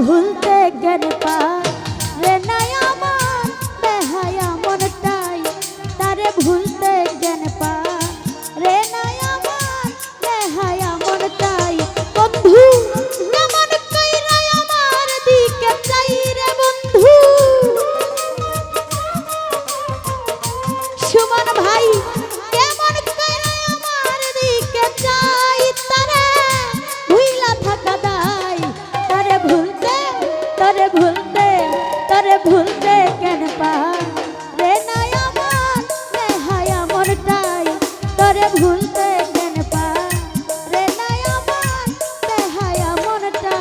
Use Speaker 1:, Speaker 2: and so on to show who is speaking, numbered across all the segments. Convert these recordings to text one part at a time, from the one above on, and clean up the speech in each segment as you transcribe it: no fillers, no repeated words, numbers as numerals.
Speaker 1: ভুলতে জ্ঞান পারে না আমার বেহায়া মনটাই, তারে ভুলতে জ্ঞান পারে না আমার বেহায়া মনটাই। বন্ধু কেমন কইরা আমার দিকে চাই রে বন্ধু, সুমন ভাই কেমন কইরা আমার দিকে চাই, তারে ভুইলা থাকা দায়। তারে ভুলতে জ্ঞান পারে না আমার বেহায়া মনটাই, তারে ভুলতে জ্ঞান পারে না আমার বেহায়া মনটাই।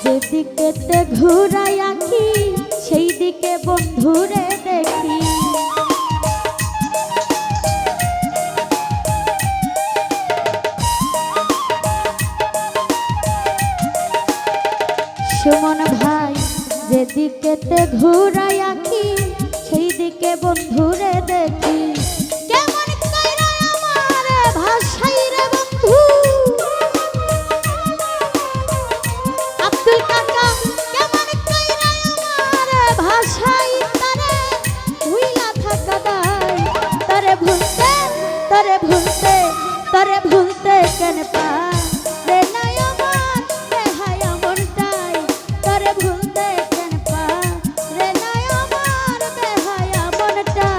Speaker 1: যেদিকেতে ঘুরাই আঁখি সেই দিকে বন্ধুরে দেখি, সুমন ভাই যেদিকেতে ঘুরাই আঁখি সেই দিকে বন্ধুরে দেখি। কেমন কইরা আমার ভাষাই রে বন্ধু, আব্দুল কাকা কেমন কইরা আমার ভাষাই, তারে ভুইলা থাকা দায়। তারে ভুলতে কেন পারে না আমার বেহায়া মনটাই, তারে ভুলতে কেন পারে না আমার বেহায়া মনটাই।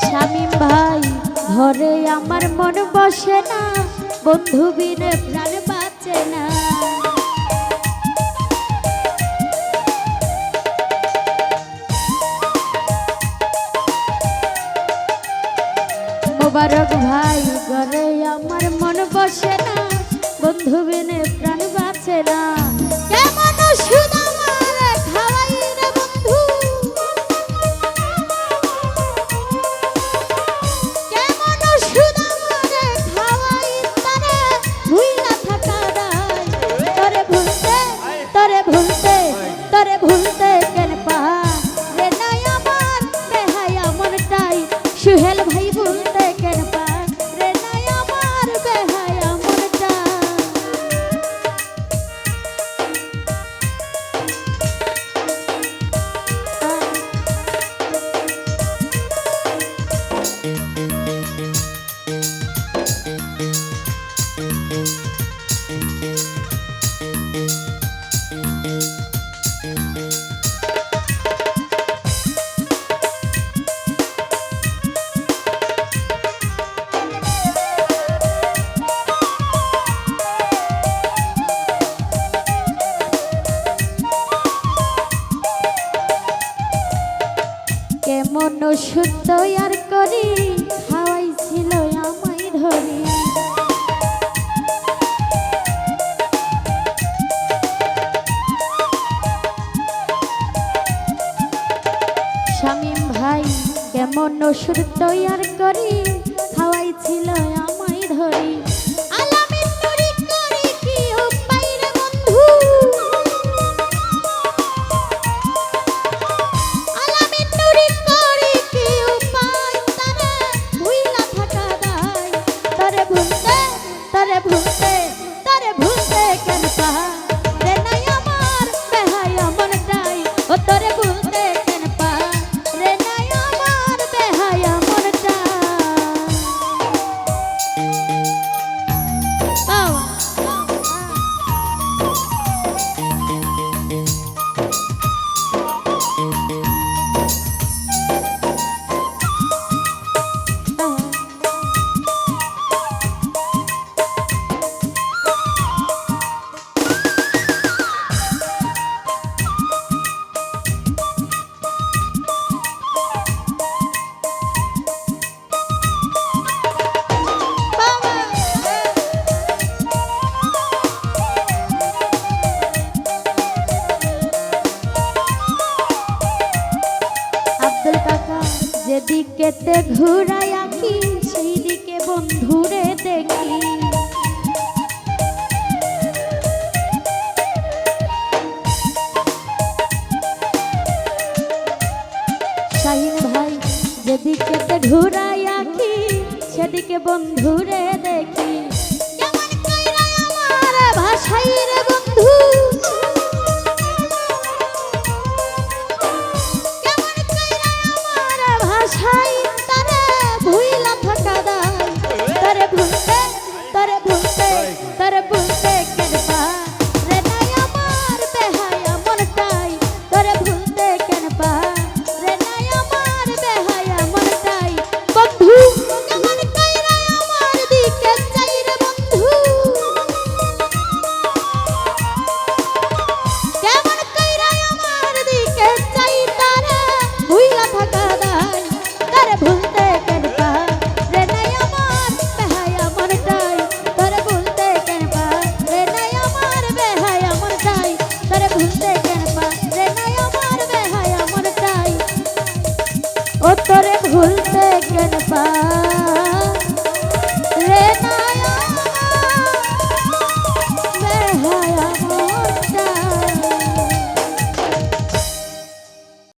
Speaker 1: শামীম ভাই ঘরে আমার মন বসে না, বন্ধু বিনে প্রাণ বাঁচে না। মোবারক ভাই ঘরে আমার মন বসে না, বন্ধু বিনে প্রাণ বাঁচে না। কেমন ওষুধ আমার খাওয়াই রে বন্ধু, কেমন ওষুধ আমার খাওয়াই, তারে ভুইলা থাকা দায়। তারে ভুলতে কেন পারে না আমার বেহায়া মনটাই, সুহেল ভাই ভুলতে কেন পারে না আমার বেহায়া মনটাই। কেমন ওষুধ